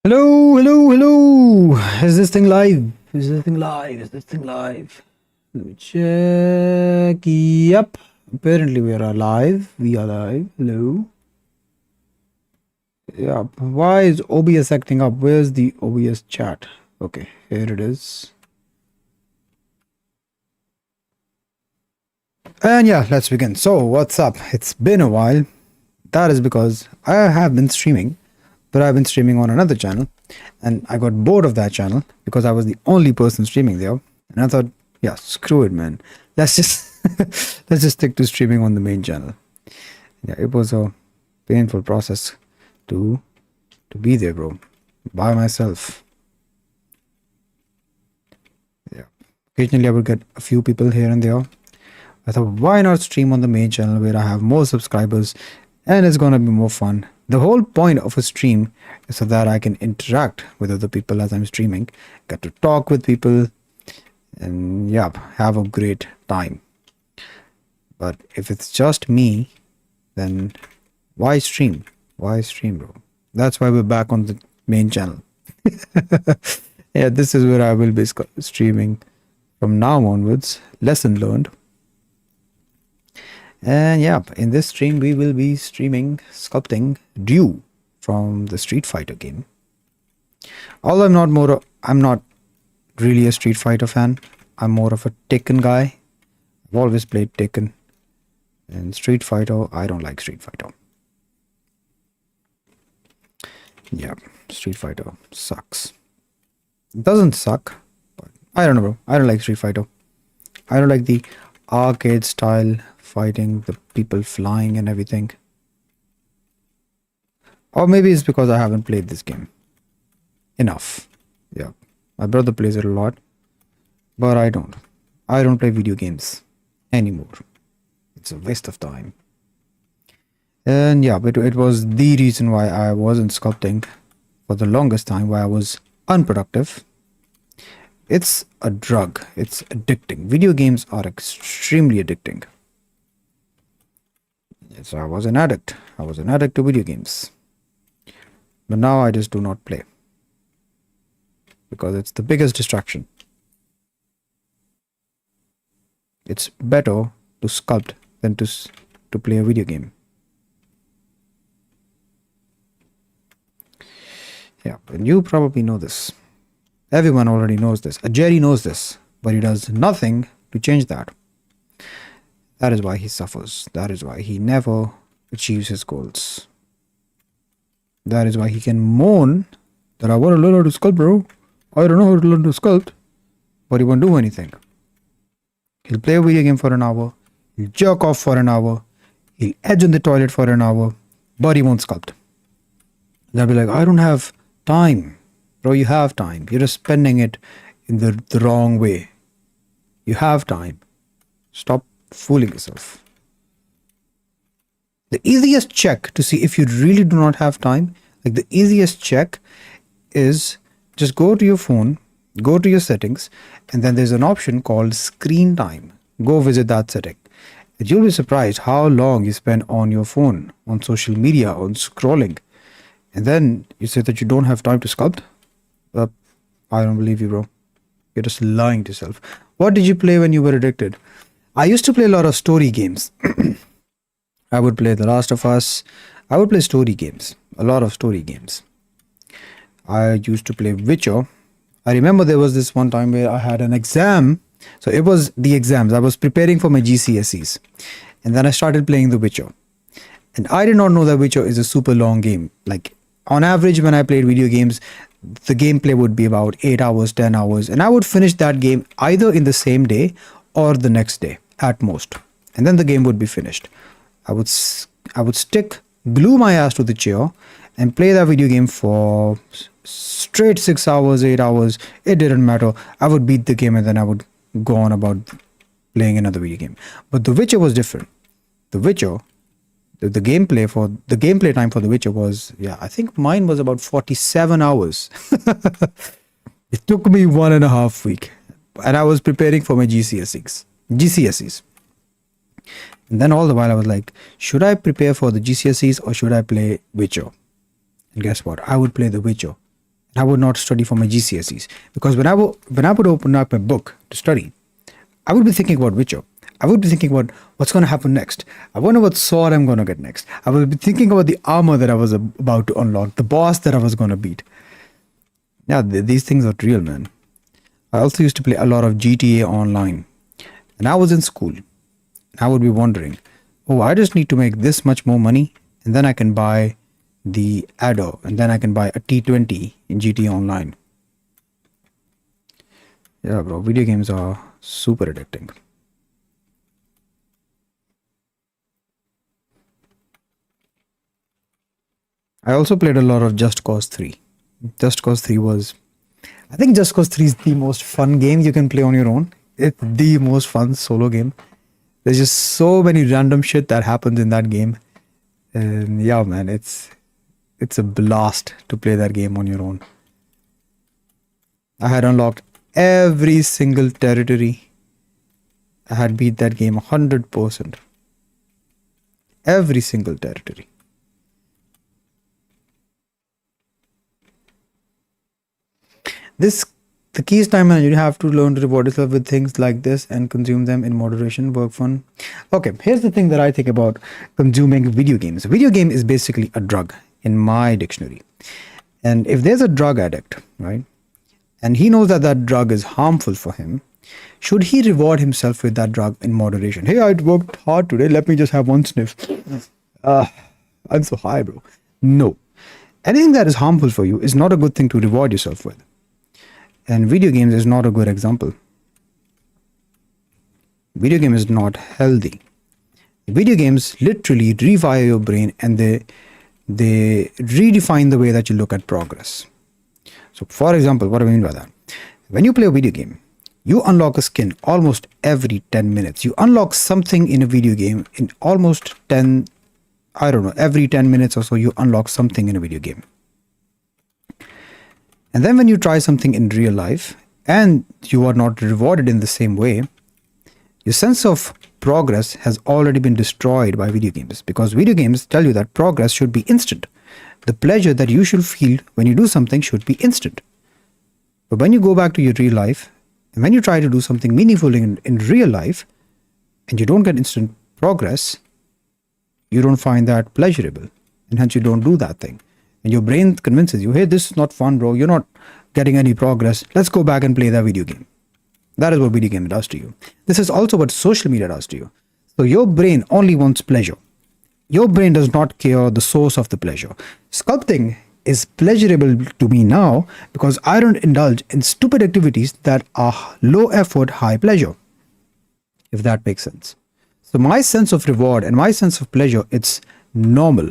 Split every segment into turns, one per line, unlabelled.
Hello, hello, hello. Is this thing live? Is this thing live? Is this thing live? Let me check. Yep. Apparently we are live. We are live. Hello. Yep. Why is OBS acting up? Where's the OBS chat? Okay, here it is. And yeah, let's begin. So, what's up? It's been a while. That is because I have been streaming, but I've been streaming on another channel, and I got bored of that channel because I was the only person streaming there. And I thought, yeah, screw it, man. Let's just let's just stick to streaming on the main channel. Yeah, it was a painful process to be there, bro, by myself. Yeah, occasionally I would get a few people here and there. I thought, why not stream on the main channel where I have more subscribers and it's gonna be more fun. The whole point of a stream is so that I can interact with other people as I'm streaming, get to talk with people, and yeah, have a great time. But if it's just me, then why stream? Why stream, bro? That's why we're back on the main channel. Yeah, this is where I will be streaming from now onwards. Lesson learned. And yeah, in this stream we will be streaming Sculpting Ryu from the Street Fighter game. Although I'm not really a Street Fighter fan. I'm more of a Tekken guy. I've always played Tekken. And Street Fighter, I don't like Street Fighter. Yeah, Street Fighter sucks. It doesn't suck, but I don't know, bro. I don't like Street Fighter. I don't like the arcade style fighting, the people flying and everything. Or maybe it's because I haven't played this game enough. Yeah, my brother plays it a lot, but I don't play video games anymore. It's a waste of time. And yeah, but it was the reason why I wasn't sculpting for the longest time, why I was unproductive. It's a drug. It's addicting. Video games are extremely addicting. So I was an addict. I was an addict to video games. But now I just do not play. Because it's the biggest distraction. It's better to sculpt than to play a video game. Yeah, and you probably know this. Everyone already knows this. Jerry knows this, but he does nothing to change that. That is why he suffers. That is why he never achieves his goals. That is why he can moan that I want to learn how to sculpt, bro. I don't know how to learn to sculpt. But he won't do anything. He'll play a video game for an hour. He'll jerk off for an hour. He'll edge on the toilet for an hour. But he won't sculpt. They'll be like, I don't have time. Bro, you have time. You're just spending it in the wrong way. You have time. Stop fooling yourself. The easiest check to see if you really do not have time, like the easiest check is just go to your phone, go to your settings, and then there's an option called screen time. Go visit that setting. And you'll be surprised how long you spend on your phone, on social media, on scrolling. And then you say that you don't have time to sculpt? I don't believe you, bro. You're just lying to yourself. What did you play when you were addicted? I used to play a lot of story games. I would play The Last of Us. I would play story games. A lot of story games. I used to play Witcher. I remember there was this one time where I had an exam. So it was the exams. I was preparing for my GCSEs. And then I started playing The Witcher. And I did not know that Witcher is a super long game. Like, on average, when I played video games, the gameplay would be about 8 hours, 10 hours. And I would finish that game either in the same day or the next day at most. And then the game would be finished. I would glue my ass to the chair and play that video game for straight 6 hours, 8 hours. It didn't matter. I would beat the game and then I would go on about playing another video game. But The Witcher was different. The Witcher, the gameplay time for The Witcher was, yeah, I think mine was about 47 hours. It took me 1.5 weeks. And I was preparing for my GCSEs. And then all the while I was like, should I prepare for the GCSEs or should I play Witcher? And guess what? I would play The Witcher I would not study for my GCSEs, because when I would open up a book to study, I would be thinking about Witcher. I would be thinking about what's going to happen next. I wonder what sword I'm going to get next. I would be thinking about the armor that I was about to unlock, the boss that I was going to beat. Yeah, these things are real, man. I also used to play a lot of GTA Online. And I was in school. I would be wondering, oh, I just need to make this much more money, and then I can buy the adder, and then I can buy a T20 in GTA Online. Yeah, bro, video games are super addicting. I also played a lot of Just Cause 3. Just Cause 3 was... I think Just Cause 3 is the most fun game you can play on your own. It's the most fun solo game. There's just so many random shit that happens in that game. And yeah, man, it's a blast to play that game on your own. I had unlocked every single territory. I had beat that game 100%. Every single territory. The key is time management. You have to learn to reward yourself with things like this and consume them in moderation. Work fun. Okay, here's the thing that I think about consuming video games. Video game is basically a drug in my dictionary. And if there's a drug addict, right, and he knows that that drug is harmful for him, should he reward himself with that drug in moderation? Hey, I worked hard today. Let me just have one sniff. I'm so high, bro. No. Anything that is harmful for you is not a good thing to reward yourself with. And video games is not a good example. Video game is not healthy. Video games literally rewire your brain, and they redefine the way that you look at progress. So for example, what do I mean by that? When you play a video game, you unlock a skin almost every 10 minutes. You unlock something in a video game in almost every 10 minutes or so you unlock something in a video game. And then when you try something in real life and you are not rewarded in the same way, your sense of progress has already been destroyed by video games, because video games tell you that progress should be instant. The pleasure that you should feel when you do something should be instant. But when you go back to your real life, and when you try to do something meaningful in real life, and you don't get instant progress, you don't find that pleasurable, and hence you don't do that thing. And your brain convinces you, hey, this is not fun, bro. You're not getting any progress. Let's go back and play that video game. That is what video game does to you. This is also what social media does to you. So your brain only wants pleasure. Your brain does not care the source of the pleasure. Sculpting is pleasurable to me now because I don't indulge in stupid activities that are low effort, high pleasure. If that makes sense. So my sense of reward and my sense of pleasure, it's normal.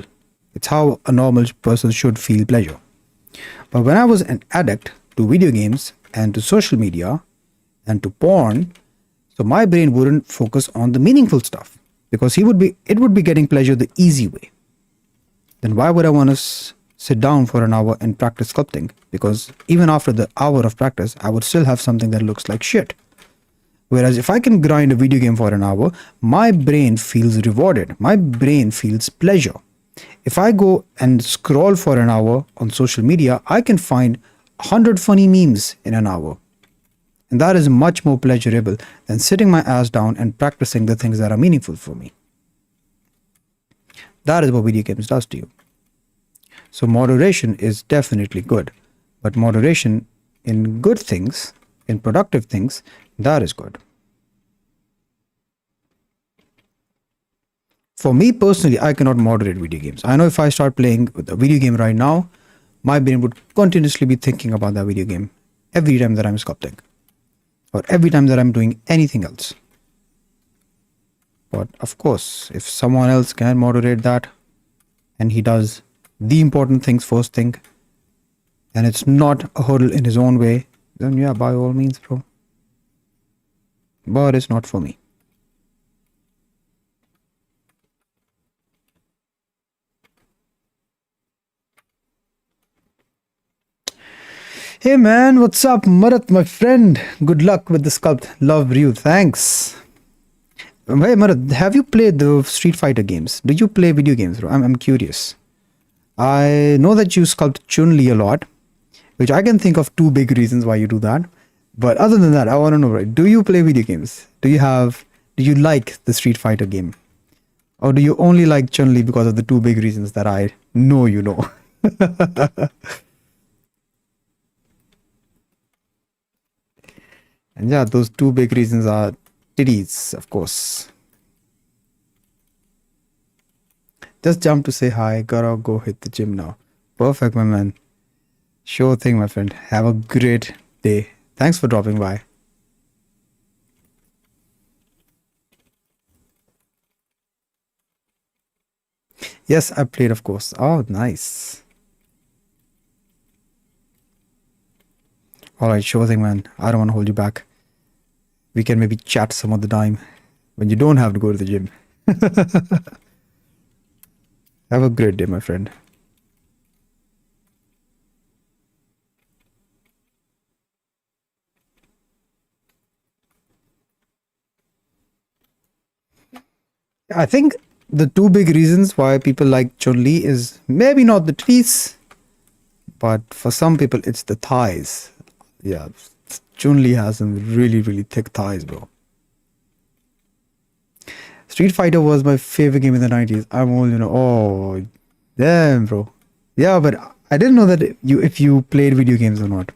It's how a normal person should feel pleasure. But when I was an addict to video games and to social media and to porn, so my brain wouldn't focus on the meaningful stuff, because it would be getting pleasure the easy way. Then why would I want to sit down for an hour and practice sculpting? Because even after the hour of practice, I would still have something that looks like shit. Whereas if I can grind a video game for an hour, my brain feels rewarded. My brain feels pleasure. If I go and scroll for an hour on social media, I can find 100 funny memes in an hour. And that is much more pleasurable than sitting my ass down and practicing the things that are meaningful for me. That is what video games does to you. So moderation is definitely good. But moderation in good things, in productive things, that is good. For me personally, I cannot moderate video games. I know if I start playing a video game right now, my brain would continuously be thinking about that video game every time that I'm sculpting, or every time that I'm doing anything else. But of course, if someone else can moderate that, and he does the important things first thing, and it's not a hurdle in his own way, then yeah, by all means, bro. But it's not for me. Hey man, what's up, Marat, my friend? Good luck with the sculpt. Love Ryu. Thanks. Hey Marat, have you played the Street Fighter games? Do you play video games, bro? I'm curious. I know that you sculpt Chun-Li a lot, which I can think of two big reasons why you do that. But other than that, I want to know, right? Do you play video games? Do you like the Street Fighter game? Or do you only like Chun-Li because of the two big reasons that I know you know? And yeah, those two big reasons are titties, of course. Just jump to say hi. Gotta go hit the gym now. Perfect, my man. Sure thing, my friend. Have a great day. Thanks for dropping by. Yes, I played, of course. Oh, nice. All right, sure thing, man. I don't want to hold you back. We can maybe chat some other time when you don't have to go to the gym. Have a great day, my friend. I think the two big reasons why people like Chun-Li is maybe not the titties, but for some people it's the thighs. Yeah, Chun-Li has some really, really thick thighs, bro. Street Fighter was my favorite game in the 90s. I'm all, oh, damn, bro. Yeah, but I didn't know that if you played video games or not.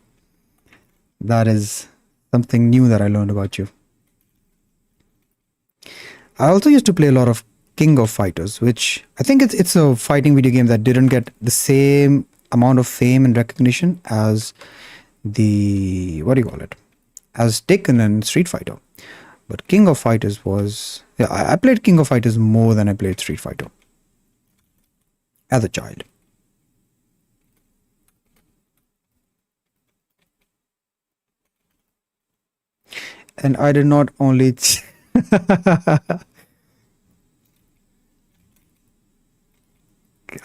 That is something new that I learned about you. I also used to play a lot of King of Fighters, which I think it's a fighting video game that didn't get the same amount of fame and recognition as the what do you call it? As Tekken and Street Fighter. But King of Fighters was yeah, I played King of Fighters more than I played Street Fighter as a child. And I did not only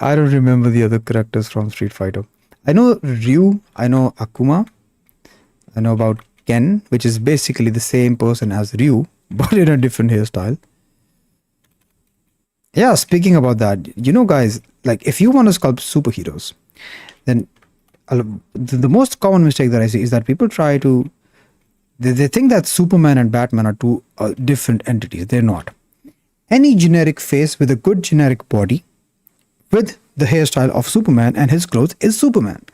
I don't remember the other characters from Street Fighter. I know Ryu, I know Akuma, I know about Ken, which is basically the same person as Ryu, but in a different hairstyle. Yeah, speaking about that, guys, like if you want to sculpt superheroes, then the most common mistake that I see is that people try to they think that Superman and Batman are two different entities. They're not. Any generic face with a good generic body with the hairstyle of Superman and his clothes is Superman.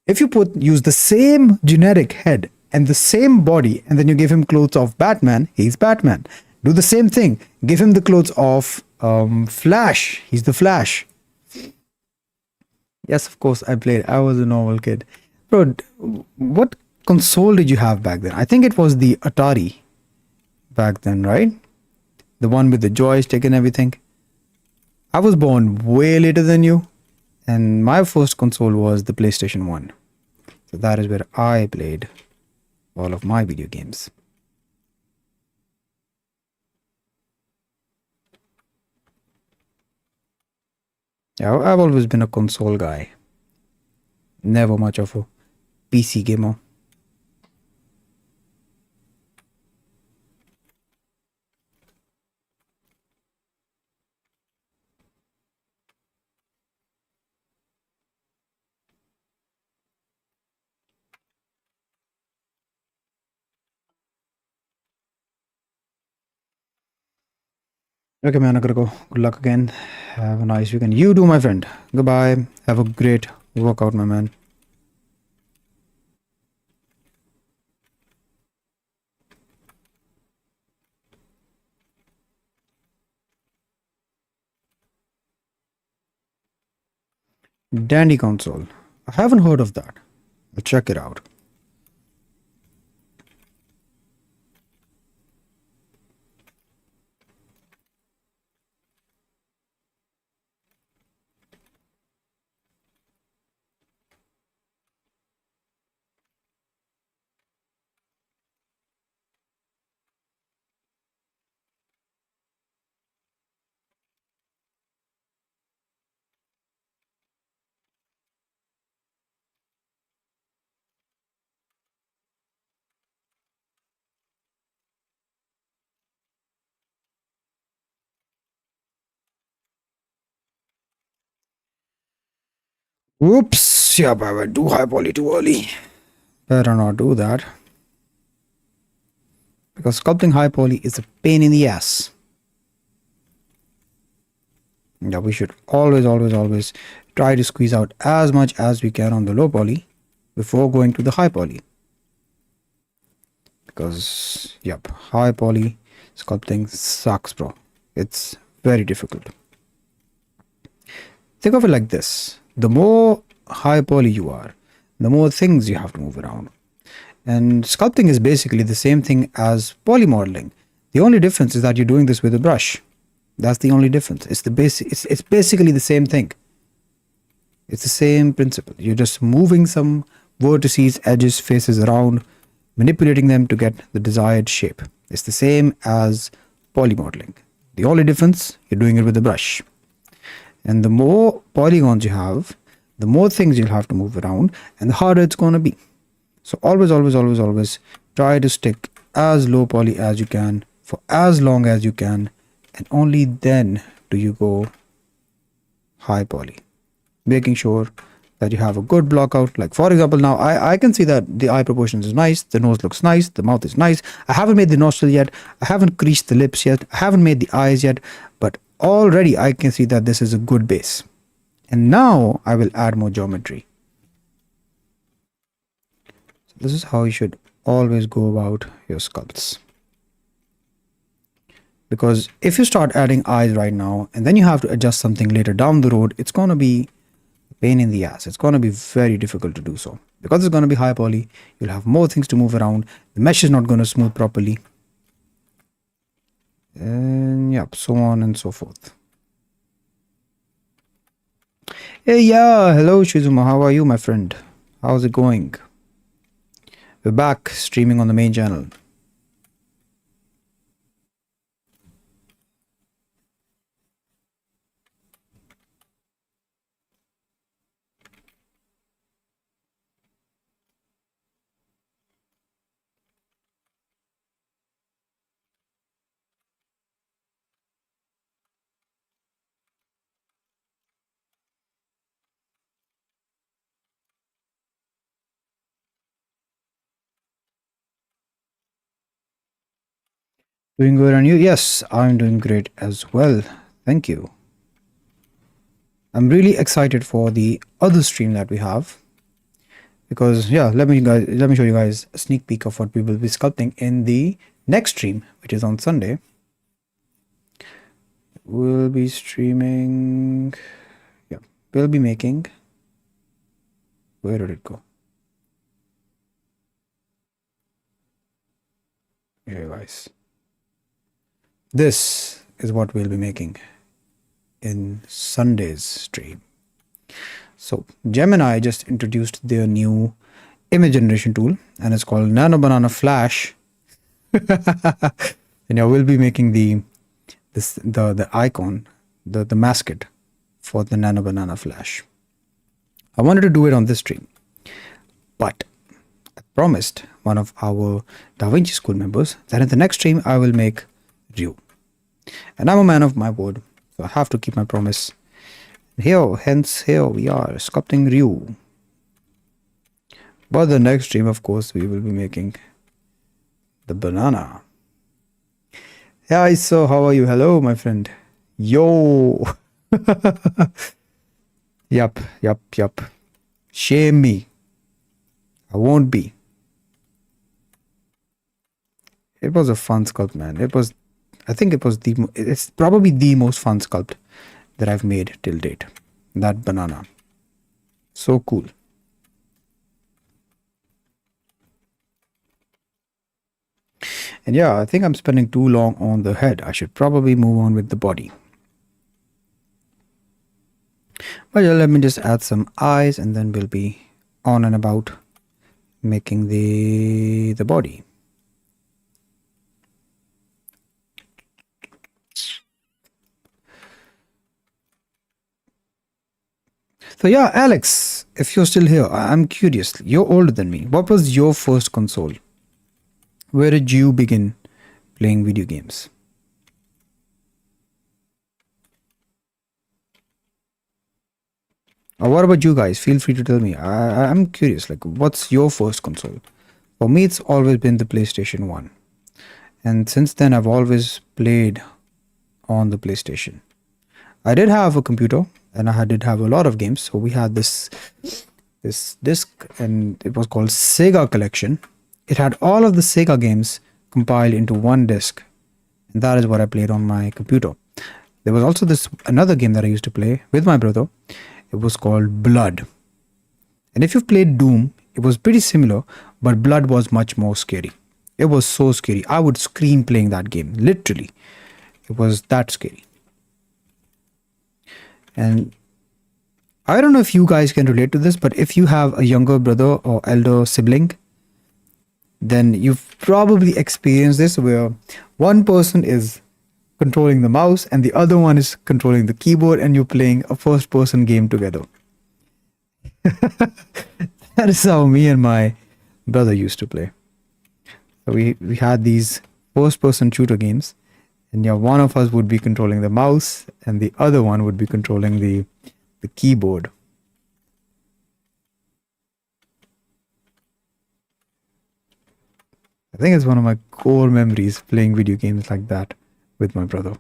If you use the same generic head and the same body and then you give him clothes of Batman, he's Batman. Do the same thing. Give him the clothes of Flash. He's the Flash. Yes, of course, I played. I was a normal kid. Bro, what console did you have back then? I think it was the Atari back then, right? The one with the joystick and everything. I was born way later than you, and my first console was the PlayStation 1. So that is where I played all of my video games. Yeah, I've always been a console guy. Never much of a PC gamer. Okay, man, I gotta go. Good luck again. Have a nice weekend. You do, my friend. Goodbye. Have a great workout, my man. Dandy console. I haven't heard of that. I'll check it out. Whoops. Yeah, but I went too high poly too early. Better not do that. Because sculpting high poly is a pain in the ass. Yeah, we should always try to squeeze out as much as we can on the low poly before going to the high poly. Because, yep, high poly sculpting sucks, bro. It's very difficult. Think of it like this. The more high poly you are, the more things you have to move around. And sculpting is basically the same thing as poly modeling. The only difference is that you're doing this with a brush. That's the only difference. It's basically the same thing. It's the same principle. You're just moving some vertices, edges, faces around, manipulating them to get the desired shape. It's the same as poly modeling. The only difference, you're doing it with a brush. And the more polygons you have, the more things you'll have to move around, and the harder it's going to be. So always try to stick as low poly as you can for as long as you can, and only then do you go high poly, making sure that you have a good block out. Like for example, now I can see that the eye proportions is nice, the nose looks nice, the mouth is nice. I haven't made the nostril yet, I haven't creased the lips yet, I haven't made the eyes yet, but already I can see that this is a good base. And now I will add more geometry. So this is how you should always go about your sculpts. Because if you start adding eyes right now and then you have to adjust something later down the road, it's going to be a pain in the ass. It's going to be very difficult to do so. Because it's going to be high poly, you'll have more things to move around. The mesh is not going to smooth properly. And yep, so on and so forth. Hey, yeah, hello Shizuma, how are you, my friend? How's it going? We're back streaming on the main channel. Doing good, and you? Yes, I'm doing great as well. Thank you. I'm really excited for the other stream that we have, because yeah, let me show you guys a sneak peek of what we will be sculpting in the next stream, which is on Sunday. We'll be streaming. Yeah, we'll be making. Where did it go? Here, guys. This is what we'll be making in Sunday's stream. So Gemini just introduced their new image generation tool, and it's called Nano Banana Flash. And yeah, we'll be making the icon, the mascot for the Nano Banana Flash. I wanted to do it on this stream, but I promised one of our Davinci School members that in the next stream I will make Ryu. And I'm a man of my word, so I have to keep my promise. Here we are sculpting Ryu. But the next stream, of course, we will be making the banana. Yeah, so how are you? Hello, my friend. Yo. Yup. Shame me. I won't be. It was a fun sculpt, man. It's probably the most fun sculpt that I've made till date. That banana. So cool. And yeah, I think I'm spending too long on the head. I should probably move on with the body. But yeah, let me just add some eyes and then we'll be on and about making the body. So yeah, Alex, if you're still here, I'm curious. You're older than me. What was your first console? Where did you begin playing video games? What about you guys? Feel free to tell me. I'm curious. Like, what's your first console? For me, it's always been the PlayStation 1. And since then, I've always played on the PlayStation. I did have a computer and I did have a lot of games. So we had this disc and it was called Sega Collection. It had all of the Sega games compiled into one disc. And that is what I played on my computer. There was also this another game that I used to play with my brother. It was called Blood. And if you've played Doom, it was pretty similar, but Blood was much more scary. It was so scary. I would scream playing that game. Literally. It was that scary. And I don't know if you guys can relate to this, but if you have a younger brother or elder sibling, then you've probably experienced this where one person is controlling the mouse and the other one is controlling the keyboard and you're playing a first person game together. That is how me and my brother used to play. So we had these first person shooter games, and yeah, one of us would be controlling the mouse and the other one would be controlling the keyboard. I think it's one of my core memories playing video games like that with my brother.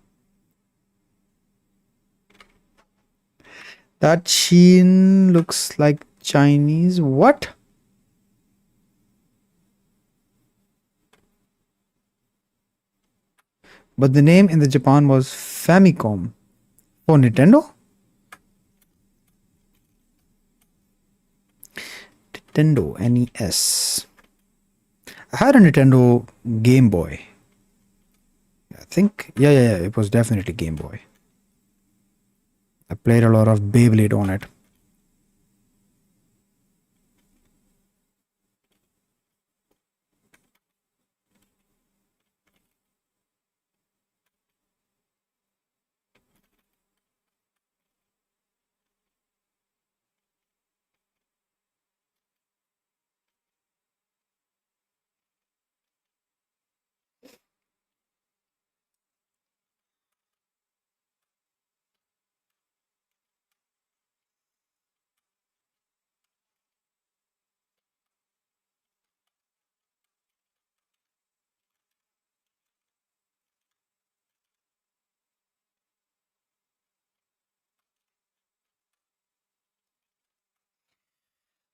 That sheen looks like Chinese. What? But the name in the Japan was Famicom. For Nintendo? Nintendo NES. I had a Nintendo Game Boy. I think, yeah, it was definitely Game Boy. I played a lot of Beyblade on it.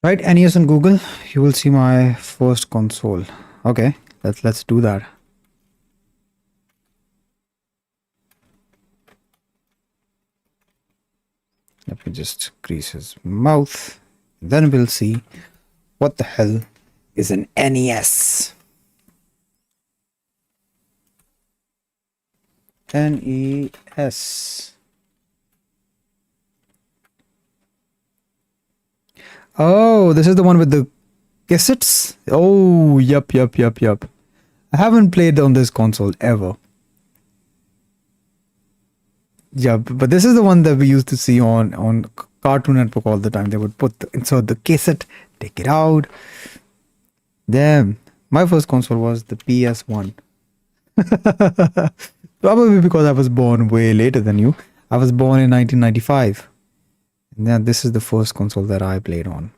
Right, NES on Google, you will see my first console. Okay, let's do that. Let me just grease his mouth. Then we'll see what the hell is an NES. NES. Oh, this is the one with the cassettes? Oh, yup. I haven't played on this console ever. Yeah, but this is the one that we used to see on Cartoon Network all the time. They would insert the cassette, take it out. Damn, my first console was the PS1. Probably because I was born way later than you. I was born in 1995. And then this is the first console that I played on.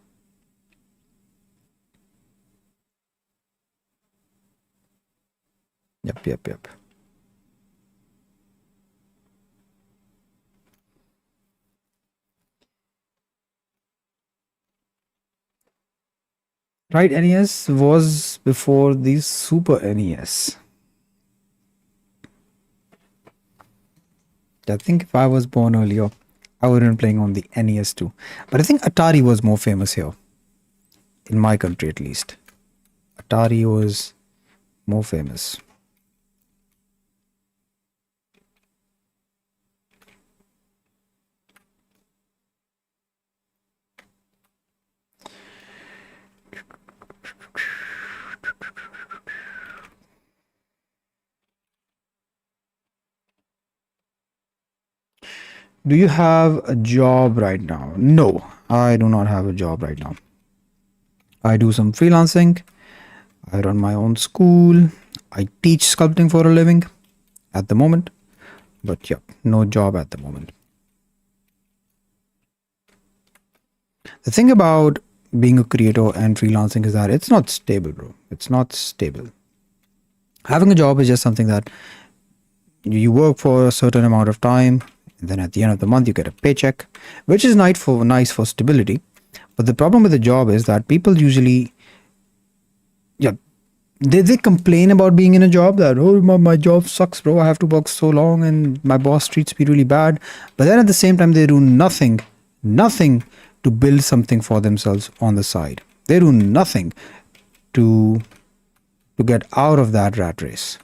Yep. Right, NES was before the Super NES. I think if I was born earlier, I would have been playing on the NES too. But I think Atari was more famous here. In my country at least. Atari was more famous. Do you have a job right now? No, I do not have a job right now. I do some freelancing. I run my own school. I teach sculpting for a living at the moment. But yeah, no job at the moment. The thing about being a creator and freelancing is that it's not stable, bro. It's not stable. Having a job is just something that you work for a certain amount of time, and then at the end of the month you get a paycheck, which is nice for stability. But the problem with the job is that people usually, yeah, they complain about being in a job that, oh, my job sucks, bro. I have to work so long and my boss treats me really bad. But then at the same time, they do nothing to build something for themselves on the side. They do nothing to get out of that rat race.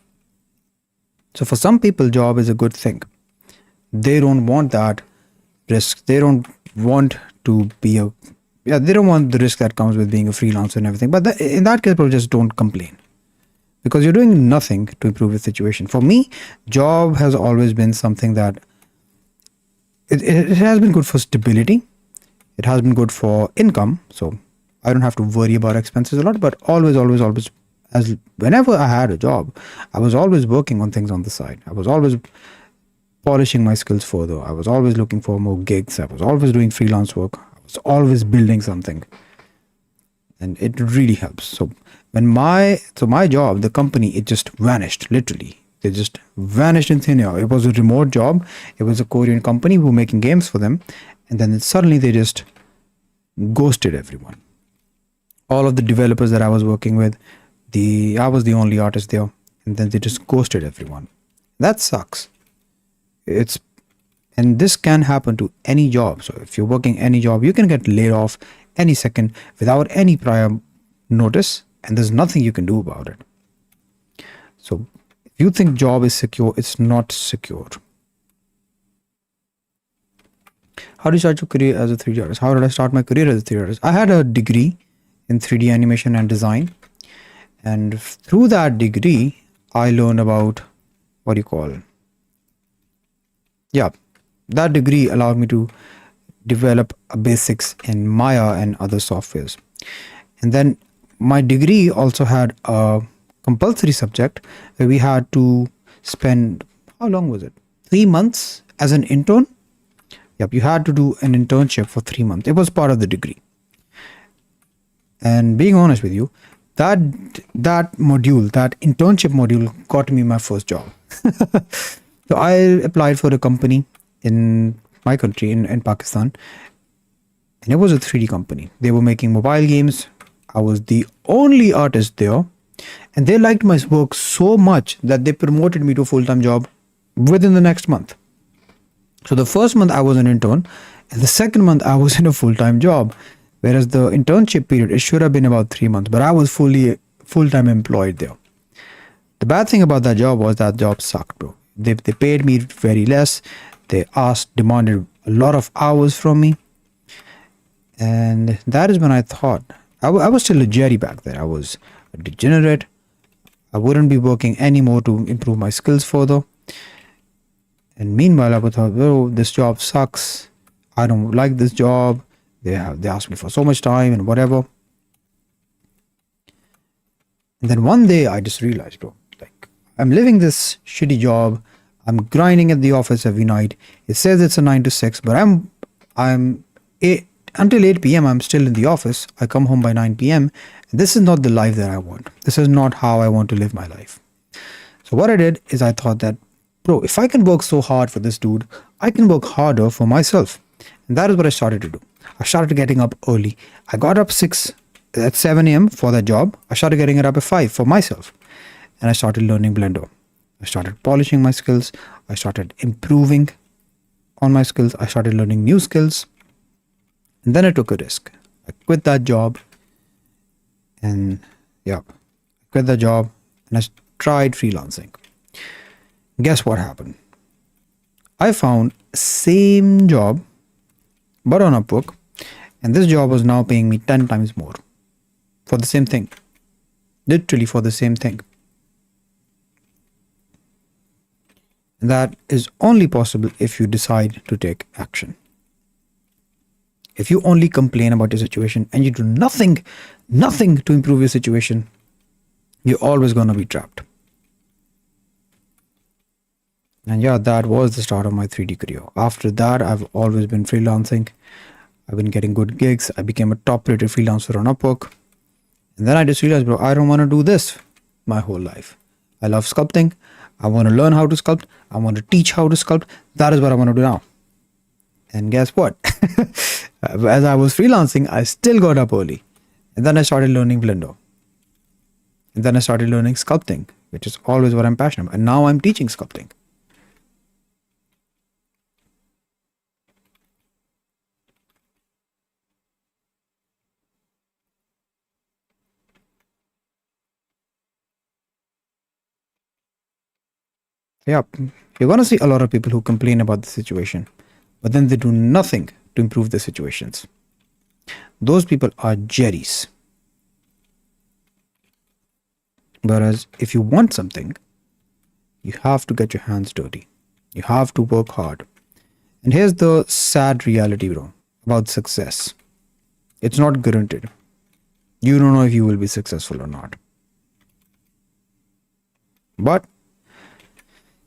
So for some people, job is a good thing. They don't want that risk. They don't want to be they don't want the risk that comes with being a freelancer and everything. But in that case, people just don't complain, because you're doing nothing to improve the situation. For me, job has always been something that it has been good for stability. It has been good for income. So I don't have to worry about expenses a lot, but always, as whenever I had a job, I was always working on things on the side. I was always polishing my skills further. I was always looking for more gigs. I was always doing freelance work. I was always building something. And it really helps. So my job, the company, it just vanished, literally. They just vanished in thin air. It was a remote job. It was a Korean company who were making games for them. And then suddenly they just ghosted everyone. All of the developers that I was working with, I was the only artist there. And then they just ghosted everyone. That sucks. And this can happen to any job. So if you're working any job, you can get laid off any second without any prior notice, and there's nothing you can do about it. So if you think job is secure, it's not secure. How do you start your career as a 3D artist? How did I start my career as a 3D artist? I had a degree in 3D animation and design, and through that degree I learned about that degree allowed me to develop basics in Maya and other softwares. And then my degree also had a compulsory subject where we had to spend, how long was it? 3 months as an intern. Yep, you had to do an internship for 3 months. It was part of the degree. And being honest with you, that module, that internship module, got me my first job. So I applied for a company in my country, in Pakistan, and it was a 3D company. They were making mobile games. I was the only artist there, and they liked my work so much that they promoted me to a full-time job within the next month. So the first month I was an intern, and the second month I was in a full-time job, whereas the internship period, it should have been about 3 months, but I was full-time employed there. The bad thing about that job was that job sucked, bro. They paid me very less. They demanded a lot of hours from me. And that is when I thought, I was still a Jerry back then. I was a degenerate. I wouldn't be working anymore to improve my skills further. And meanwhile, I would thought, oh, this job sucks. I don't like this job. They asked me for so much time and whatever. And then one day I just realized, bro, like, I'm living this shitty job. I'm grinding at the office every night. It says it's a 9 to 6, but until 8 p.m. I'm still in the office. I come home by 9 p.m. This is not the life that I want. This is not how I want to live my life. So what I did is I thought that, bro, if I can work so hard for this dude, I can work harder for myself. And that is what I started to do. I started getting up early. I got up at 7 a.m. for that job. I started getting it up at 5 for myself. And I started learning Blender. I started polishing my skills. I started improving on my skills. I started learning new skills. And then I took a risk. I quit that job. And I I tried freelancing. Guess what happened? I found same job, but on Upwork. And this job was now paying me 10 times more for the same thing. Literally for the same thing. And that is only possible if you decide to take action. If you only complain about your situation and you do nothing to improve your situation, you're always going to be trapped. And yeah, that was the start of my 3D career. After that, I've always been freelancing. I've been getting good gigs. I became a top rated freelancer on Upwork. And then I just realized, bro, I don't want to do this my whole life. I love sculpting. I want to learn how to sculpt. I want to teach how to sculpt. That is what I want to do now. And guess what? As I was freelancing, I still got up early. And then I started learning Blender. And then I started learning sculpting, which is always what I'm passionate about. And now I'm teaching sculpting. Yeah, you're going to see a lot of people who complain about the situation, but then they do nothing to improve the situations. Those people are jerries. Whereas if you want something, you have to get your hands dirty. You have to work hard. And here's the sad reality, bro, about success. It's not guaranteed. You don't know if you will be successful or not. But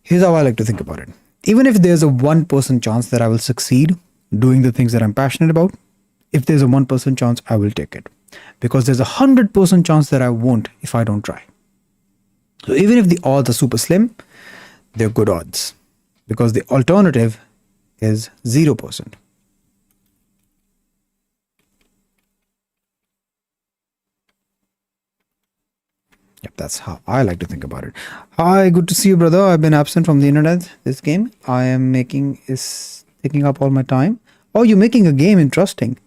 here's how I like to think about it. Even if there's a 1% chance that I will succeed doing the things that I'm passionate about, if there's a 1% chance, I will take it. Because there's a 100% chance that I won't if I don't try. So even if the odds are super slim, they're good odds. Because the alternative is 0%. Yep, that's how I like to think about it. Hi, good to see you, brother. I've been absent from the internet. This game I am making is taking up all my time. Oh, you're making a game. Interesting.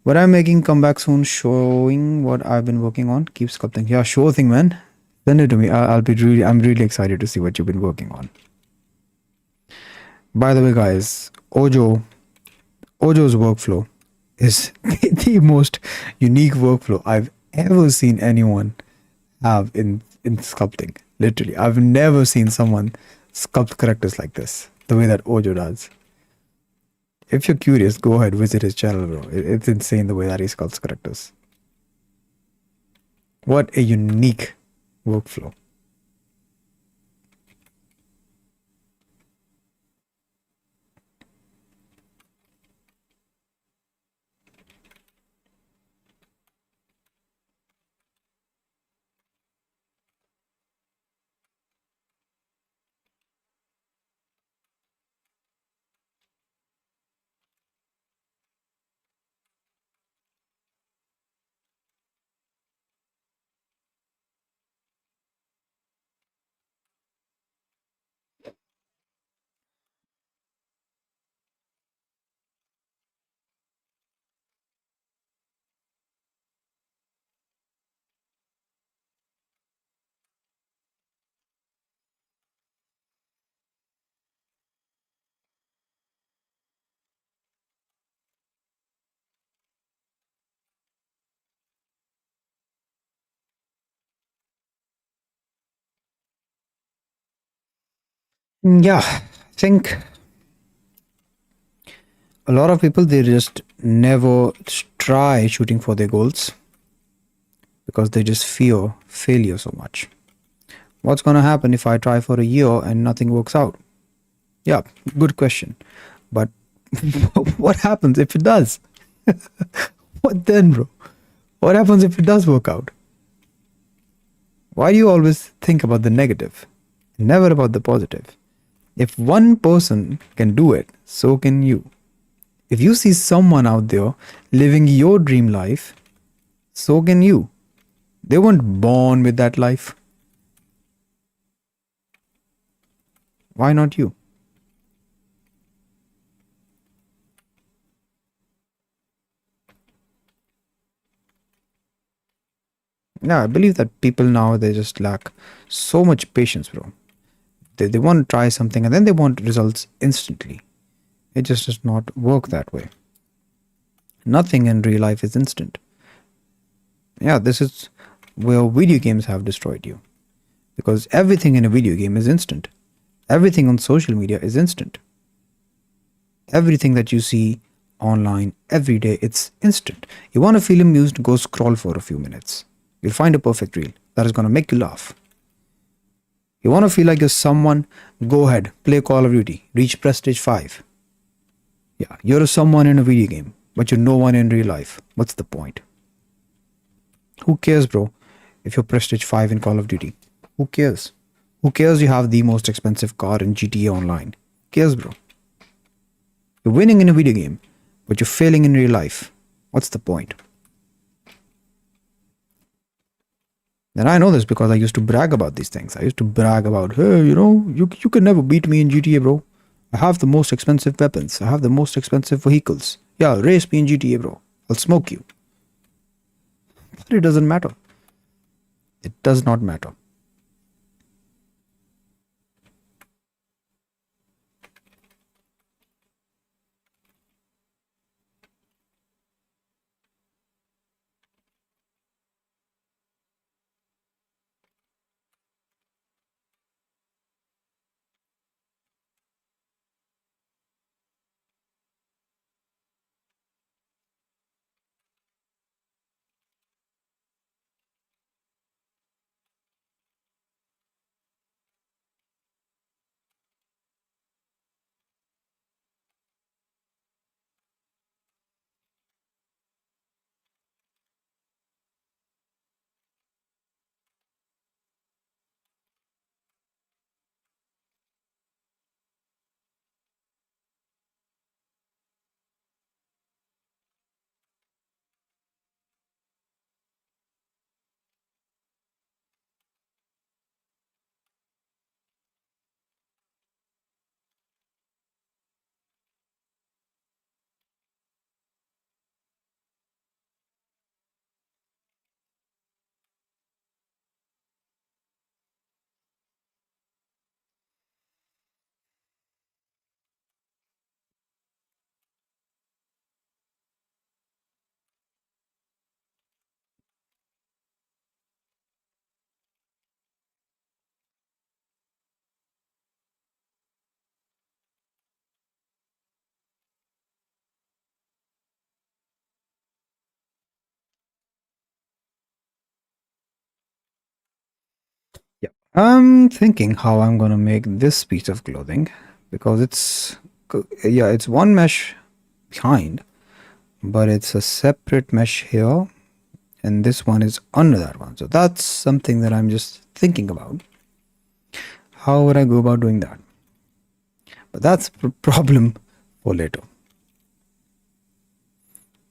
What I'm making, come back soon, showing what I've been working on. Keep sculpting. Yeah, sure thing, man. Send it to me. I'm really excited to see what you've been working on. By the way, guys, Ojo's workflow is the most unique workflow I've ever seen anyone have in sculpting. Literally, I've never seen someone sculpt characters like this, the way that Ojo does. If you're curious, go ahead, visit his channel, bro. It's insane the way that he sculpts characters. What a unique workflow. Yeah, I think a lot of people, they just never try shooting for their goals because they just fear failure so much. What's going to happen if I try for a year and nothing works out? Yeah, good question. But what happens if it does? What then, bro? What happens if it does work out? Why do you always think about the negative, never about the positive? If one person can do it, so can you. If you see someone out there living your dream life, so can you. They weren't born with that life. Why not you? Yeah, I believe that people now, they just lack so much patience, bro. They want to try something and then they want results instantly. It just does not work that way. Nothing in real life is instant. Yeah, this is where video games have destroyed you. Because everything in a video game is instant. Everything on social media is instant. Everything that you see online every day, it's instant. You want to feel amused, go scroll for a few minutes. You'll find a perfect reel that is going to make you laugh. You want to feel like you're someone, go ahead, play Call of Duty, reach Prestige 5. Yeah, you're someone in a video game, but you're no one in real life. What's the point? Who cares, bro, if you're Prestige 5 in Call of Duty? Who cares? Who cares you have the most expensive car in GTA Online? Who cares, bro? You're winning in a video game, but you're failing in real life. What's the point? And I know this because I used to brag about these things. I used to brag about, hey, you can never beat me in GTA, bro. I have the most expensive weapons. I have the most expensive vehicles. Yeah, race me in GTA, bro. I'll smoke you. But it doesn't matter. It does not matter. Yeah. I'm thinking how I'm gonna make this piece of clothing because yeah, it's one mesh behind, but it's a separate mesh here, and this one is under that one. So that's something that I'm just thinking about. How would I go about doing that? But that's a problem for later.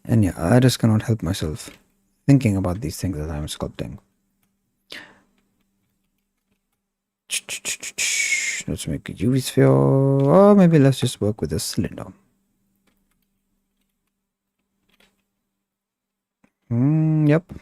And yeah, I just cannot help myself thinking about these things as I'm sculpting. Let's make a UV sphere, or maybe let's just work with a cylinder. Yep.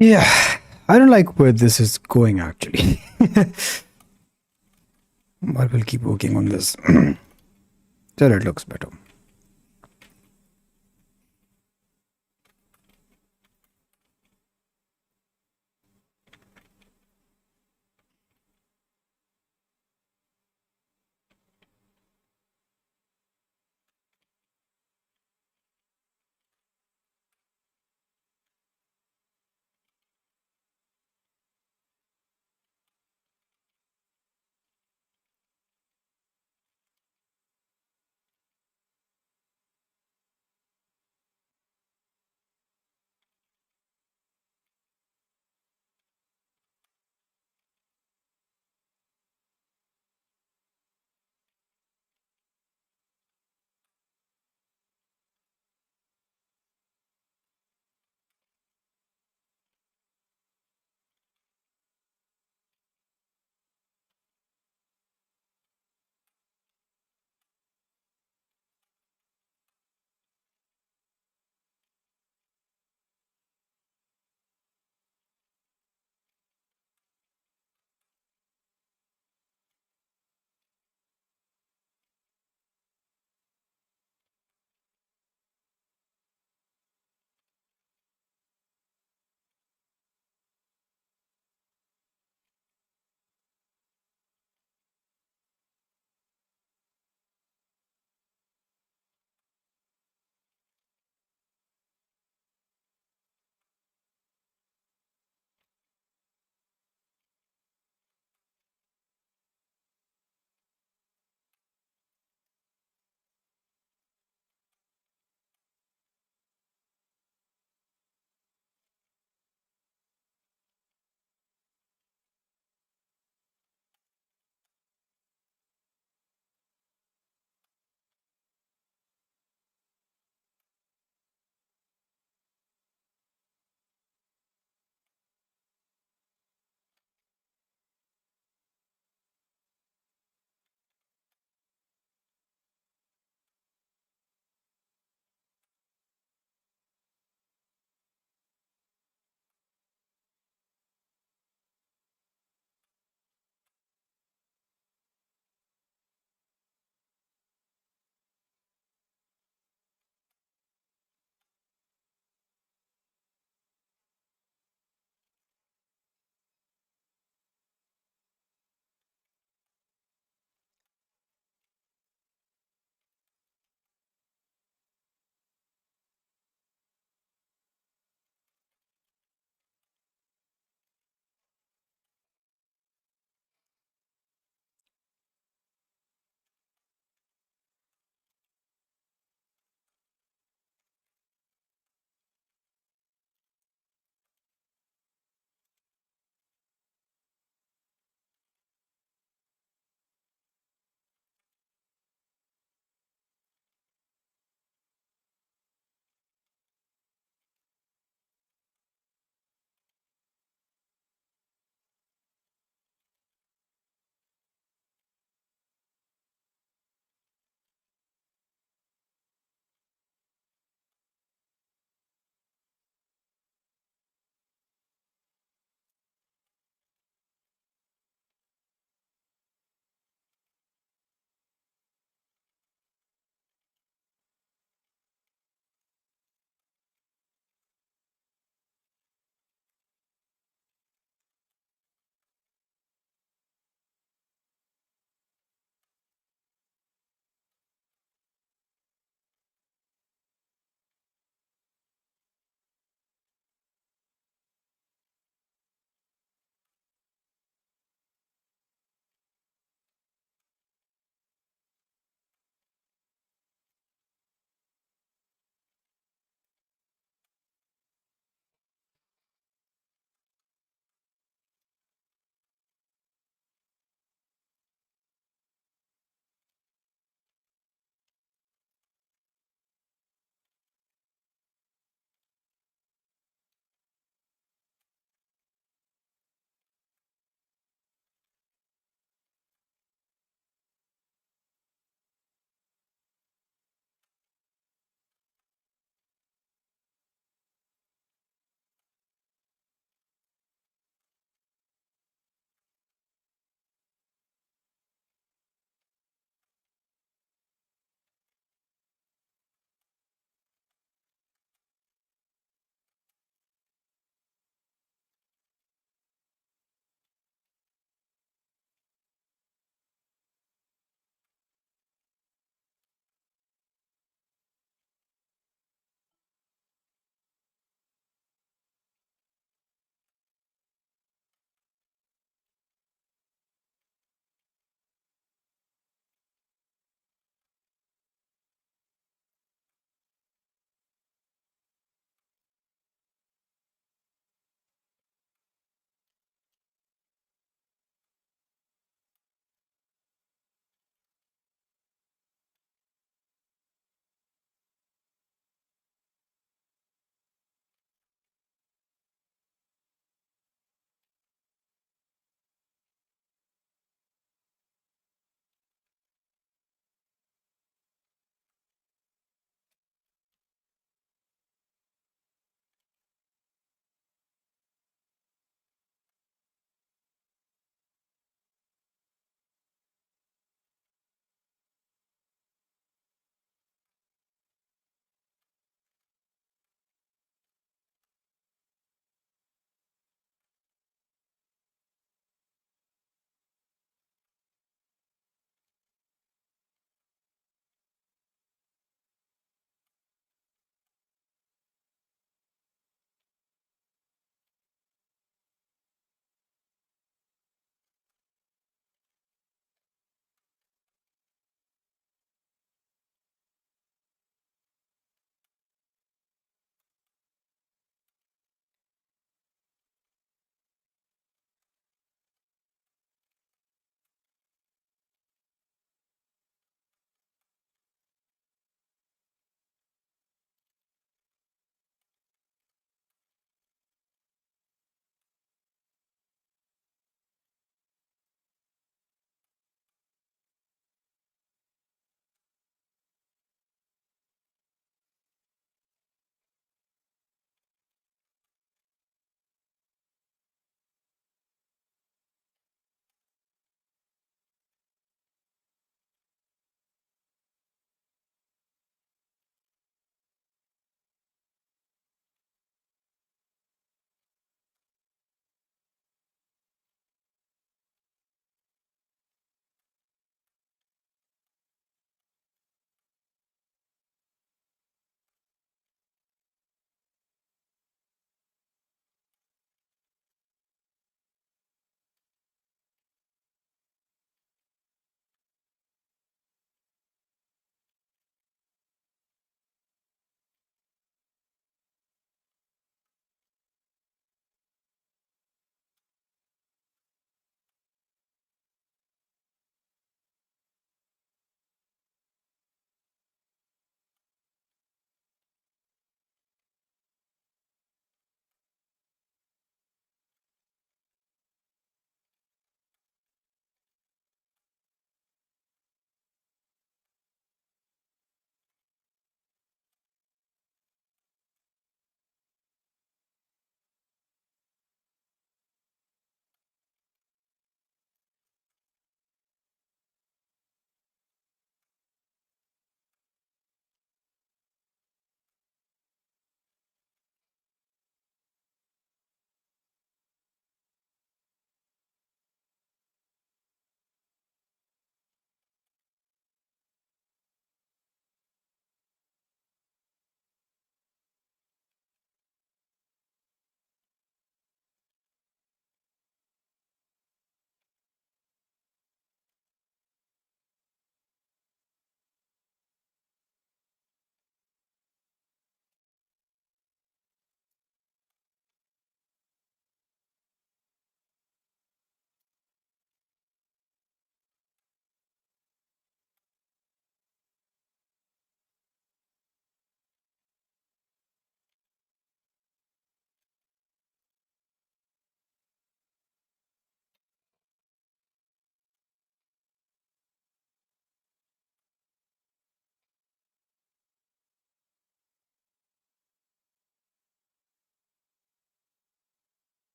Yeah, I don't like where this is going actually. But we'll keep working on this till it looks better.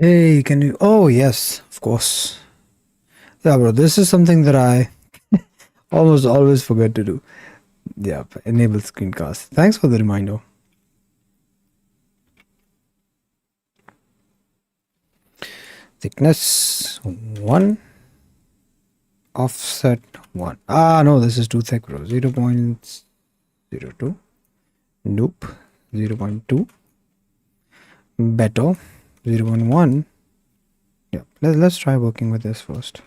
Hey, can you? Oh, yes, of course. Yeah, bro, this is something that I almost always forget to do. Yep, enable screencast. Thanks for the reminder. Thickness 1, offset 1. Ah, no, this is too thick, bro. 0.02. Nope. 0.2. Better. 0.1. Yeah, let's try working with this first.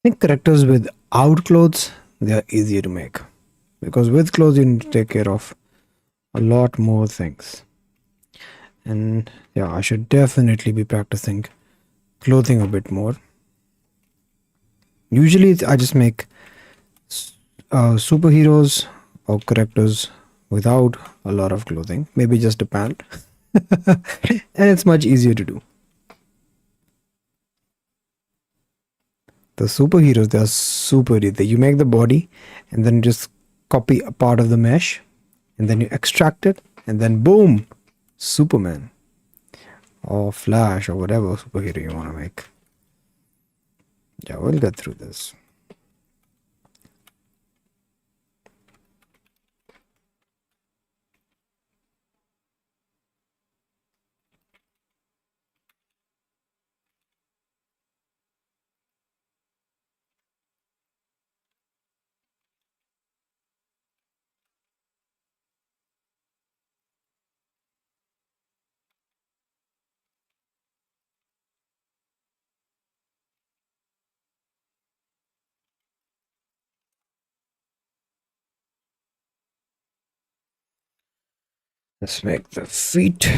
I think characters without clothes, they are easier to make, because with clothes you need to take care of a lot more things. And yeah, I should definitely be practicing clothing a bit more. Usually I just make superheroes or characters without a lot of clothing, maybe just a pant, and it's much easier to do. The superheroes, they are super easy. You make the body and then just copy a part of the mesh and then you extract it and then boom, Superman or Flash or whatever superhero you want to make. Yeah, we'll get through this. Let's make the feet.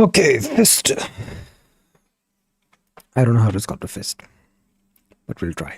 Okay, fist. I don't know how to sculpt a fist, but we'll try.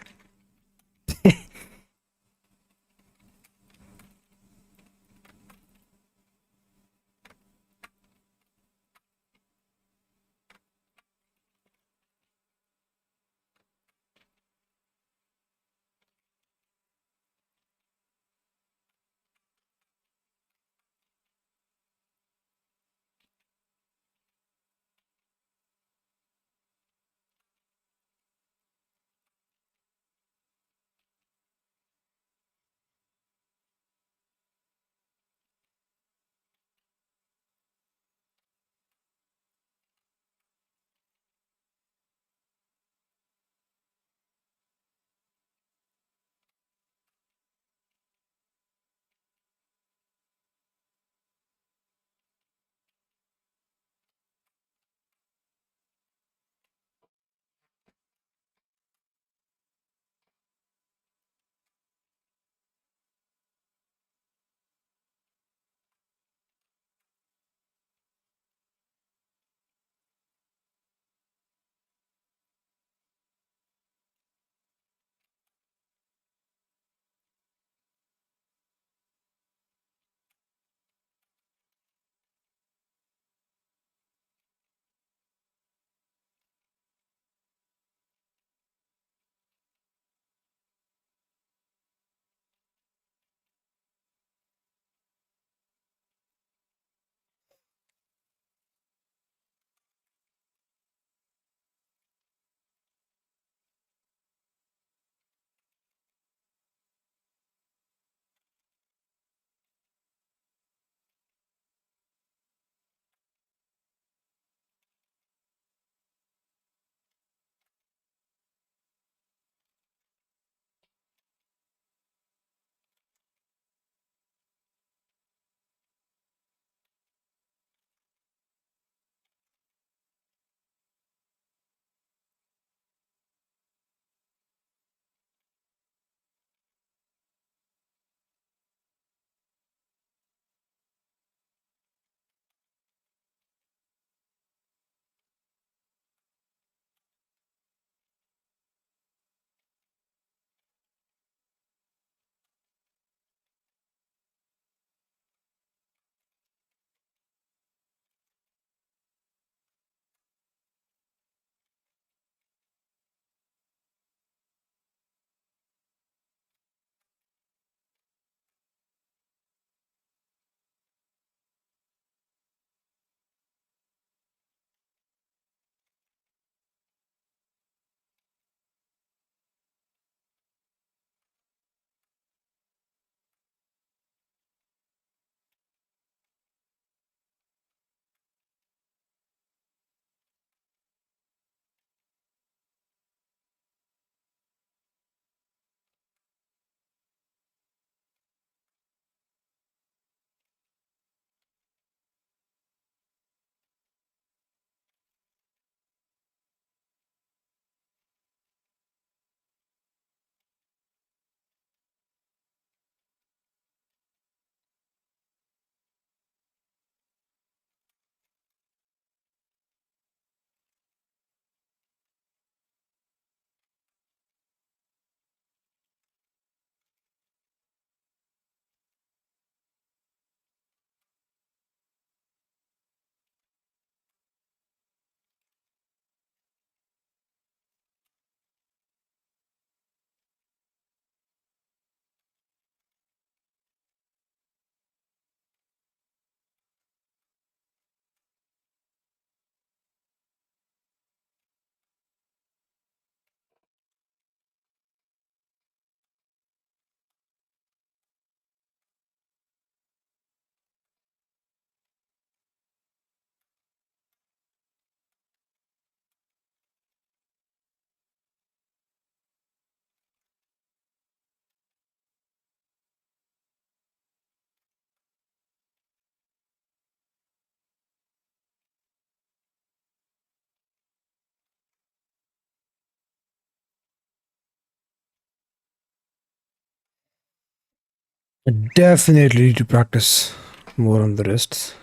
Definitely need to practice more on the wrists,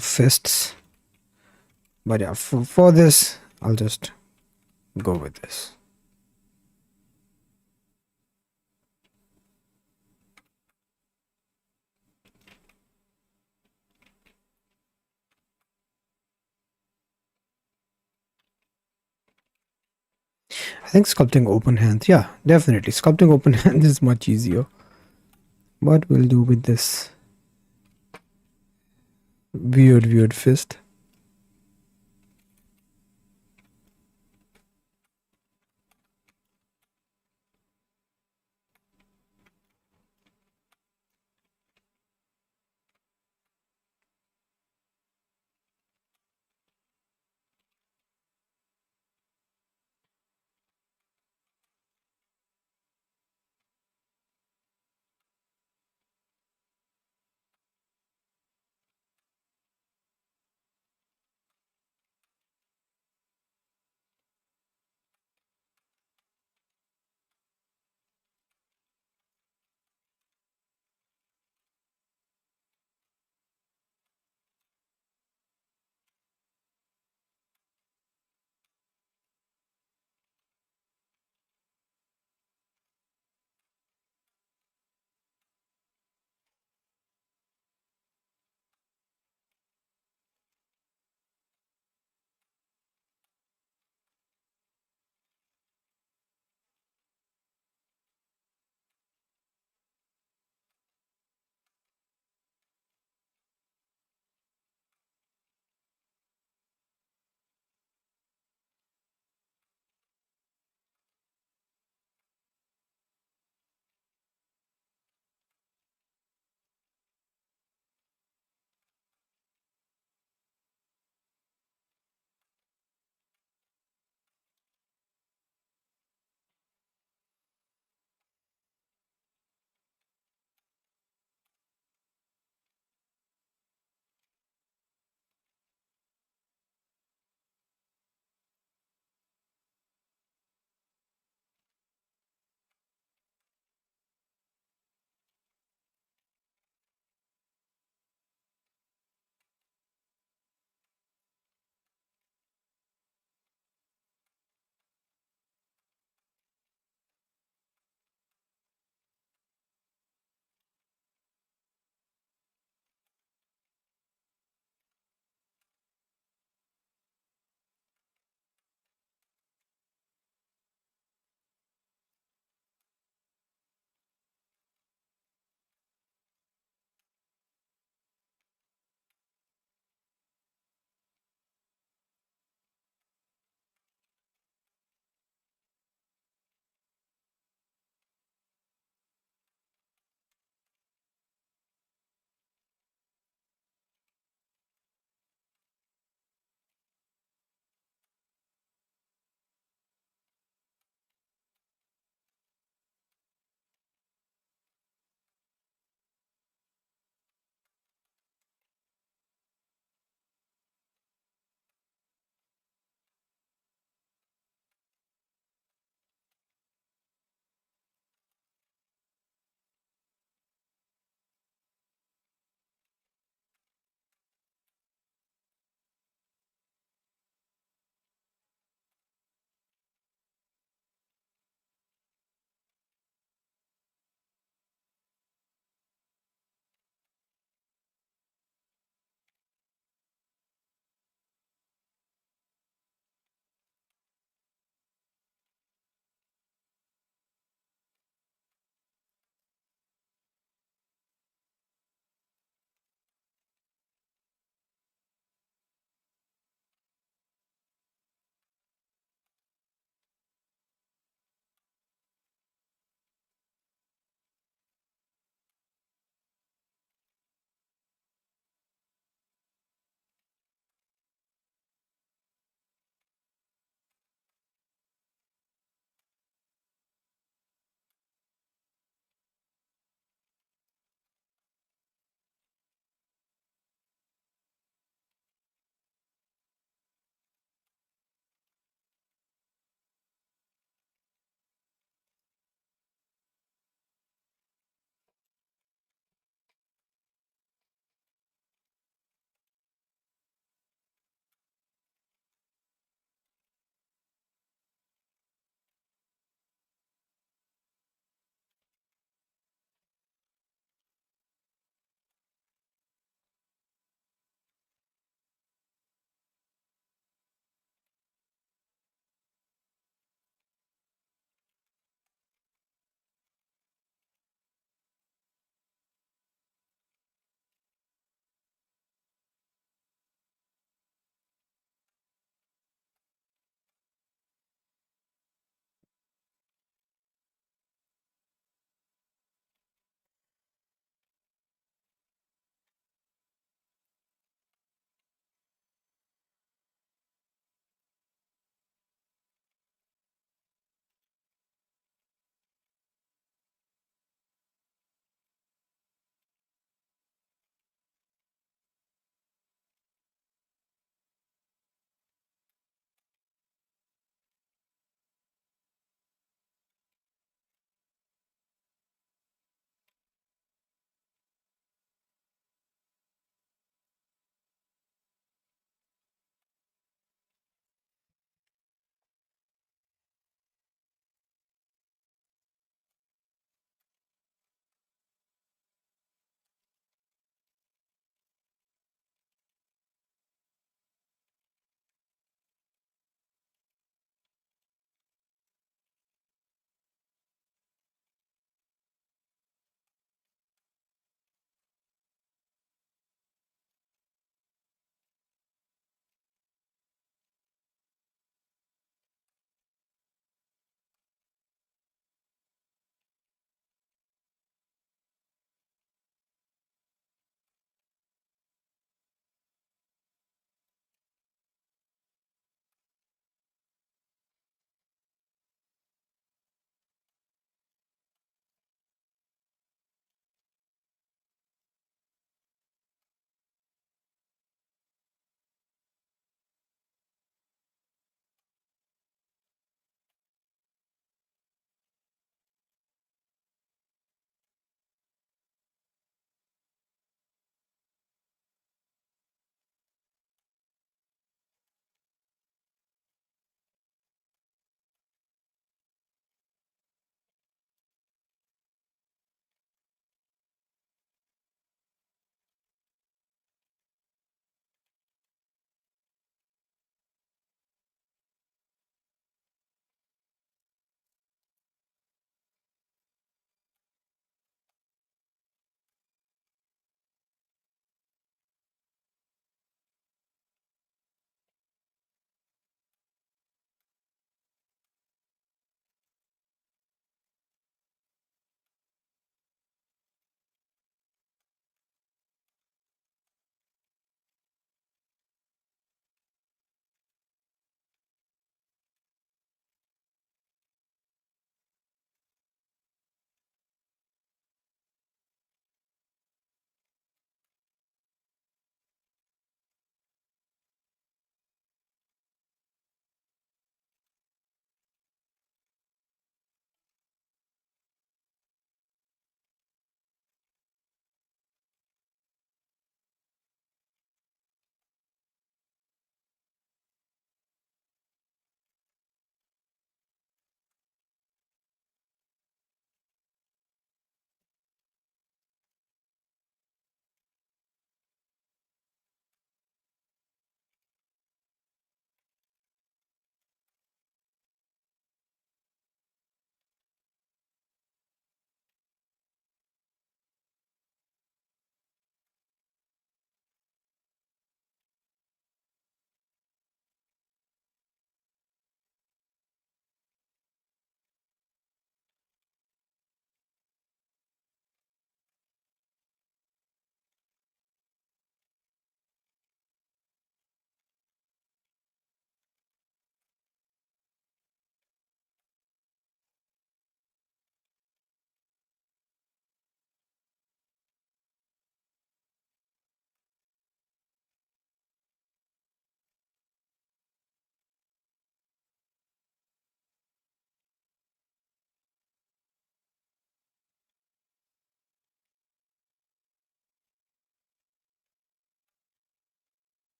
fists. But yeah, for this, I'll just go with this. I think sculpting open hand, yeah, definitely. Sculpting open hand is much easier. What we'll do with this weird fist.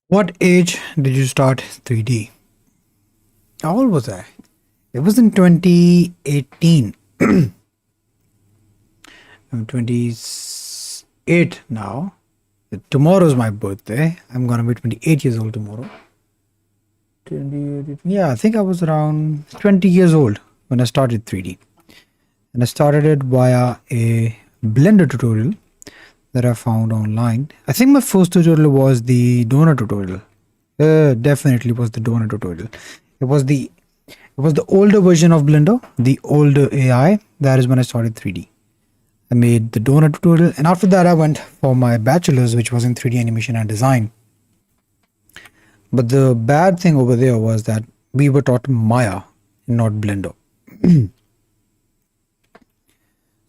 What age did you start 3D? How old was I? It was in 2018. I'm 28 now. Tomorrow's my birthday. I'm gonna be 28 years old tomorrow. 28, yeah, I think I was around 20 years old when I started 3D. And I started it via a Blender tutorial that I found online. I think my first tutorial was the donor tutorial. Definitely was the donor tutorial. It was the older version of Blender, the older AI. That is when I started 3D. I made the donor tutorial, and after that I went for my bachelor's, which was in 3D animation and design. But the bad thing over there was that we were taught Maya, not Blender.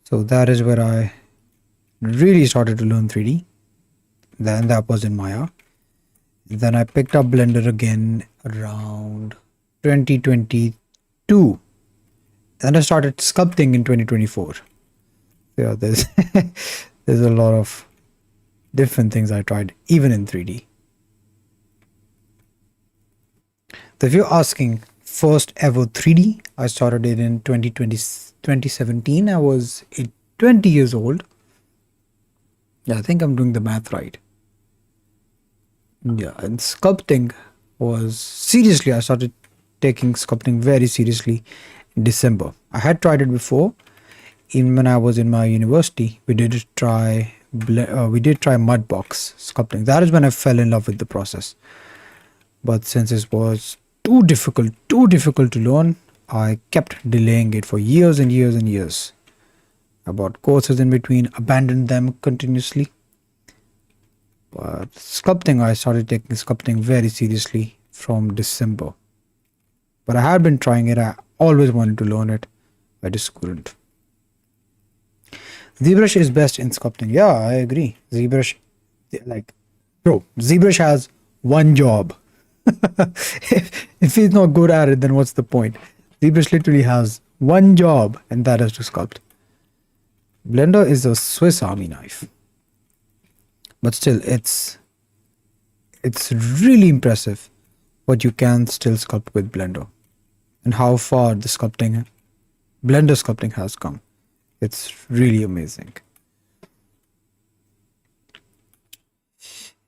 So that is where I really started to learn 3D. Then that was in Maya. Then I picked up Blender again around 2022. Then I started sculpting in 2024. Yeah, there's there's a lot of different things I tried, even in 3D. So if you're asking first ever 3D, I started it in 2017. I was 20 years old. Yeah, I think I'm doing the math right. Yeah, and sculpting was seriously, I started taking sculpting very seriously in December. I had tried it before. Even when I was in my university, we did try mudbox sculpting. That is when I fell in love with the process. But since it was too difficult to learn, I kept delaying it for years and years and years. I bought courses in between, abandoned them continuously. But sculpting, I started taking sculpting very seriously from December. But I had been trying it. I always wanted to learn it. I just couldn't. ZBrush is best in sculpting. Yeah, I agree. ZBrush, ZBrush has one job. if he's not good at it, then what's the point? ZBrush literally has one job, and that is to sculpt. Blender is a Swiss Army knife. But still, it's really impressive what you can still sculpt with Blender and how far the Blender sculpting has come. It's really amazing.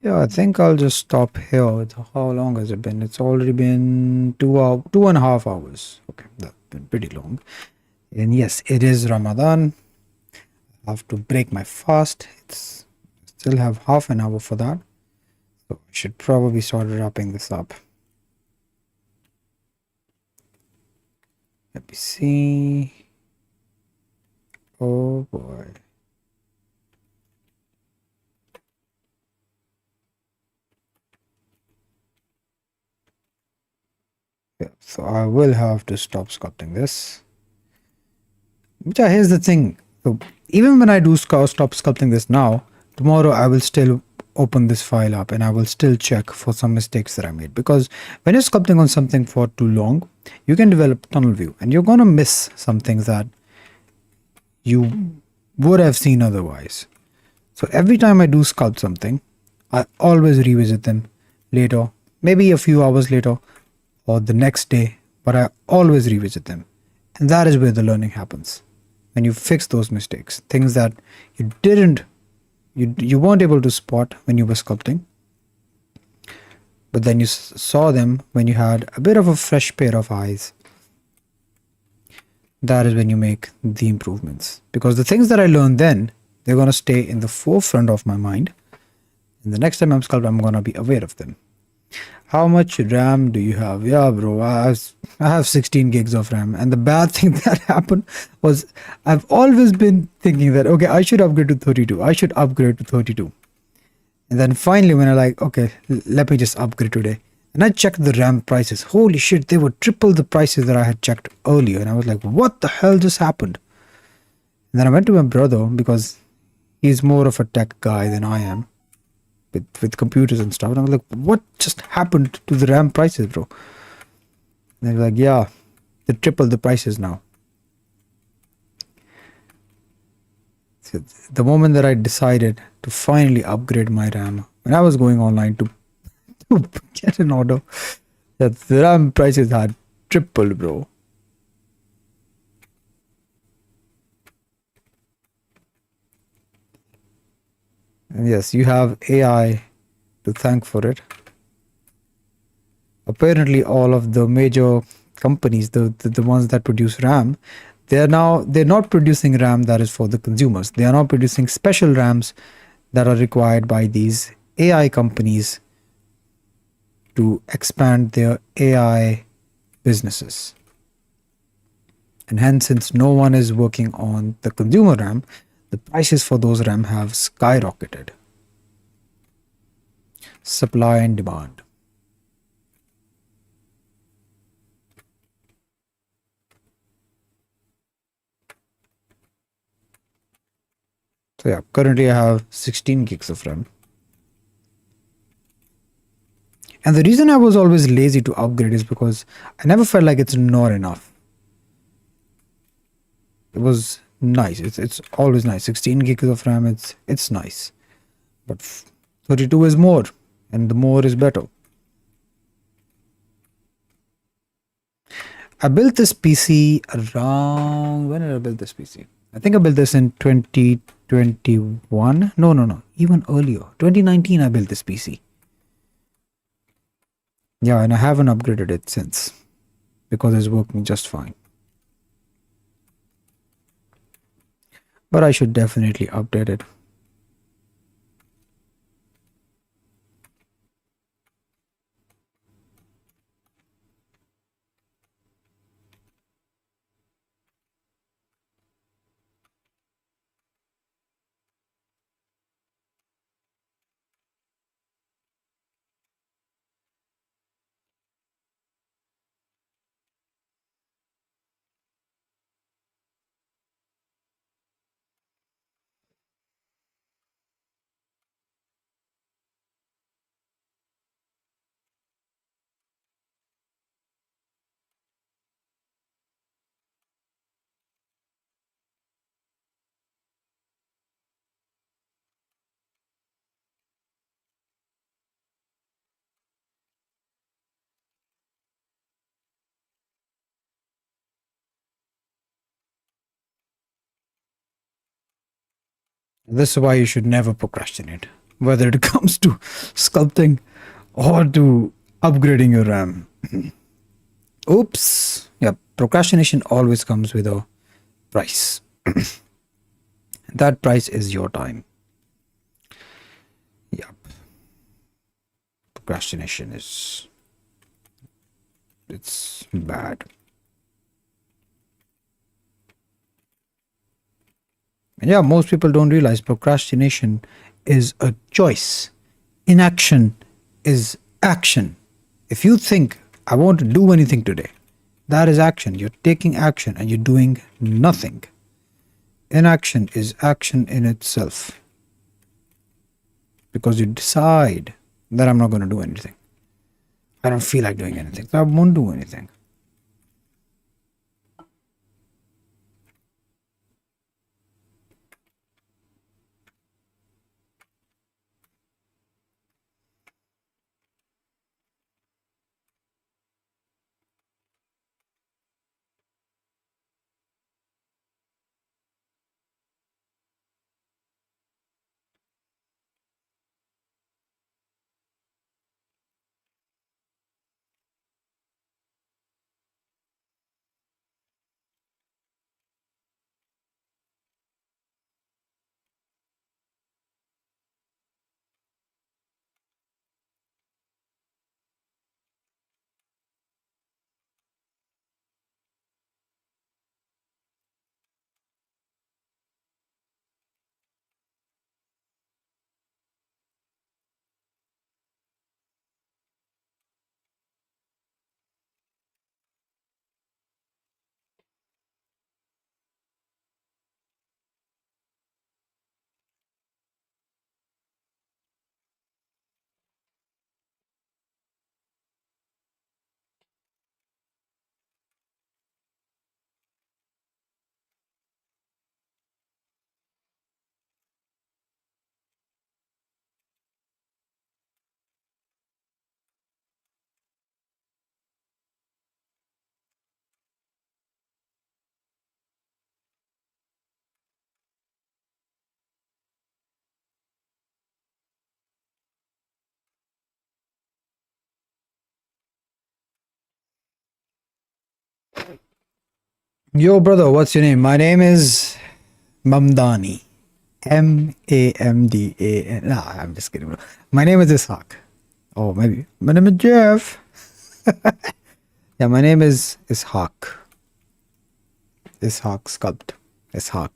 Yeah, I think I'll just stop here. How long has it been? It's already been 2.5 hours. Okay, that's been pretty long. And yes, it is Ramadan. I have to break my fast. Still have half an hour for that. So I should probably start wrapping this up. Let me see. Oh boy. Yeah, so I will have to stop sculpting this. But yeah, here's the thing. So even when I do stop sculpting this now, tomorrow I will still open this file up and I will still check for some mistakes that I made. Because when you're sculpting on something for too long, you can develop tunnel view and you're going to miss some things that you would have seen otherwise. So every time I do sculpt something, I always revisit them later, maybe a few hours later or the next day, but I always revisit them. And that is where the learning happens. When you fix those mistakes, things that you weren't able to spot when you were sculpting, but then you saw them when you had a bit of a fresh pair of eyes. That is when you make the improvements, because the things that I learned then, they're going to stay in the forefront of my mind, and the next time I'm sculpting, I'm going to be aware of them. How much RAM do you have? Yeah, bro, I have 16 gigs of RAM. And the bad thing that happened was I've always been thinking that, okay, I should upgrade to 32. I should upgrade to 32. And then finally, when I like, okay, let me just upgrade today. And I checked the RAM prices. Holy shit, they were triple the prices that I had checked earlier. And I was like, what the hell just happened? And then I went to my brother because he's more of a tech guy than I am. With computers and stuff, and I was like, what just happened to the RAM prices, bro? And they're like, yeah, they tripled the prices now. So the moment that I decided to finally upgrade my RAM, when I was going online to Get an order. Yeah, the RAM prices had tripled, bro. And yes, you have AI to thank for it. Apparently, all of the major companies, the ones that produce RAM, they're not producing RAM that is for the consumers. They are not producing special RAMs that are required by these AI companies to expand their AI businesses. And hence, since no one is working on the consumer RAM, the prices for those RAM have skyrocketed. Supply and demand. So yeah, currently I have 16 gigs of RAM. And the reason I was always lazy to upgrade is because I never felt like it's not enough. It was nice. It's always nice. 16 gigs of RAM, it's nice. But 32 is more, and the more is better. I built this PC around, when did I build this PC? I think I built this in 2021. No, no, no. Even earlier. 2019 I built this PC. Yeah, and I haven't upgraded it since because it's working just fine. But I should definitely update it. This is why you should never procrastinate, whether it comes to sculpting or to upgrading your RAM. Oops. Yeah, procrastination always comes with a price. That price is your time. Yeah, procrastination is it's bad. And yeah, most people don't realize procrastination is a choice. Inaction is action. If you think I won't do anything today, that is action. You're taking action and you're doing nothing. Inaction is action in itself because you decide that I'm not going to do anything. I don't feel like doing anything, so I won't do anything. Yo, brother, what's your name? My name is Mamdani. Mamdan. Nah, I'm just kidding, bro. My name is Ishaq. Oh, maybe. My name is Jeff. Yeah, my name is Ishaq. Ishaq Sculpt. Ishaq.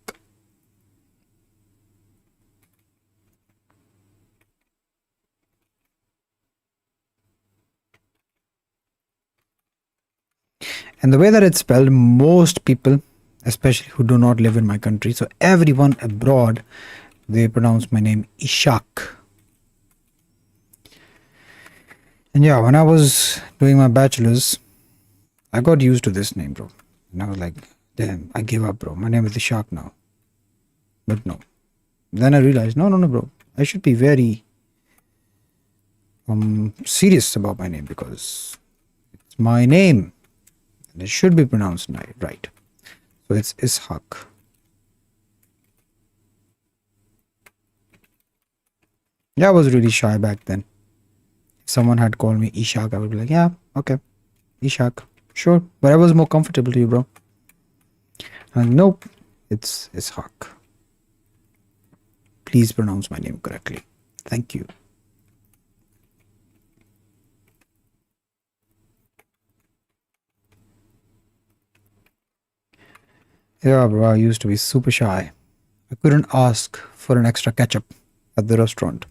And the way that it's spelled, most people, especially who do not live in my country, so everyone abroad, they pronounce my name Ishaq. And yeah, when I was doing my bachelor's, I got used to this name, bro. And I was like, damn, I give up, bro. My name is Ishaq now. But no. Then I realized, no, bro. I should be very serious about my name because it's my name. And it should be pronounced right. So it's Ishaq. Yeah, I was really shy back then. If someone had called me Ishaq, I would be like, yeah, okay, Ishaq, sure. Whatever's more comfortable to you, bro. And nope, it's Ishaq. Please pronounce my name correctly. Thank you. Yeah, bro, I used to be super shy. I couldn't ask for an extra ketchup at the restaurant.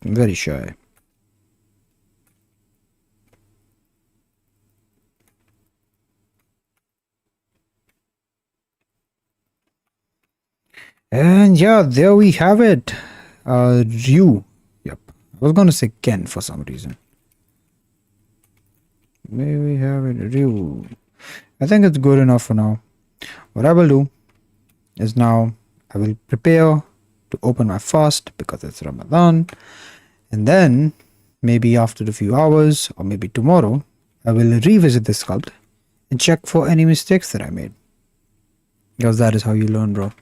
I'm very shy. And yeah, there we have it. Ryu. Yep. I was gonna say Ken for some reason. There we have it. Ryu. I think it's good enough for now. What I will do is now I will prepare to open my fast because it's Ramadan. And then maybe after a few hours or maybe tomorrow, I will revisit the sculpt and check for any mistakes that I made. Because that is how you learn, bro.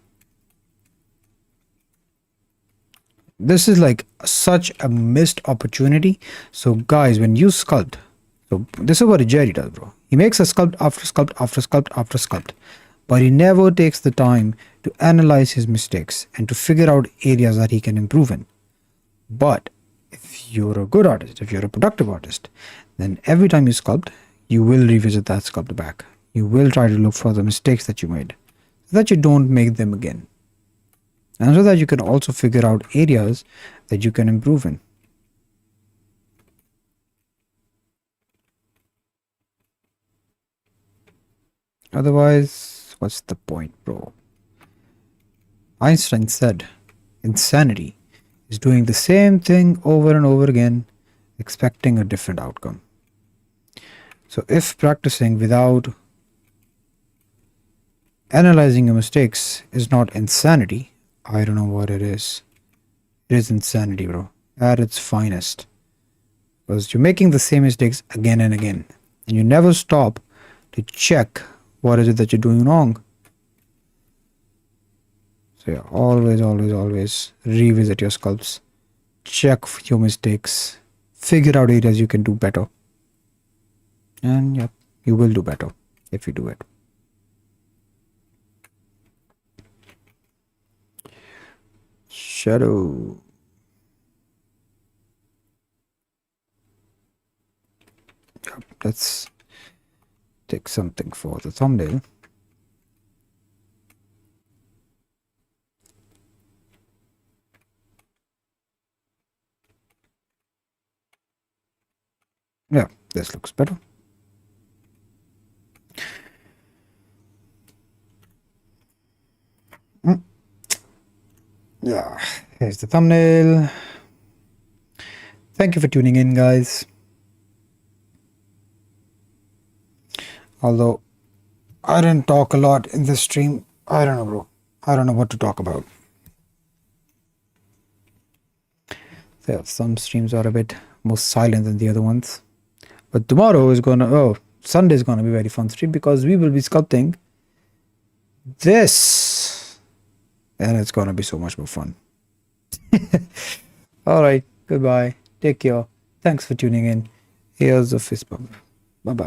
This is like such a missed opportunity. So guys, when you sculpt, so this is what Jerry does, bro. He makes a sculpt after sculpt after sculpt after sculpt, but he never takes the time to analyze his mistakes and to figure out areas that he can improve in. But if you're a good artist, if you're a productive artist, then every time you sculpt, you will revisit that sculpt back. You will try to look for the mistakes that you made so that you don't make them again. And so that you can also figure out areas that you can improve in. Otherwise, what's the point, bro? Einstein said, insanity is doing the same thing over and over again, expecting a different outcome. So if practicing without analyzing your mistakes is not insanity, I don't know what it is. It is insanity, bro, at its finest. Because you're making the same mistakes again and again. And you never stop to check what is it that you're doing wrong. So yeah, always revisit your sculpts. Check your mistakes. Figure out areas you can do better. And yeah, you will do better if you do it. Shadow. Yep, let's take something for the thumbnail. Yeah, this looks better. Yeah, here's the thumbnail. Thank you for tuning in, guys. Although I didn't talk a lot in this stream, I don't know, bro. I don't know what to talk about. Yeah, some streams are a bit more silent than the other ones. But tomorrow is Sunday is gonna be a very fun stream because we will be sculpting this. And it's gonna be so much more fun. Alright, goodbye. Take care. Thanks for tuning in. Here's a fist bump. Bye bye.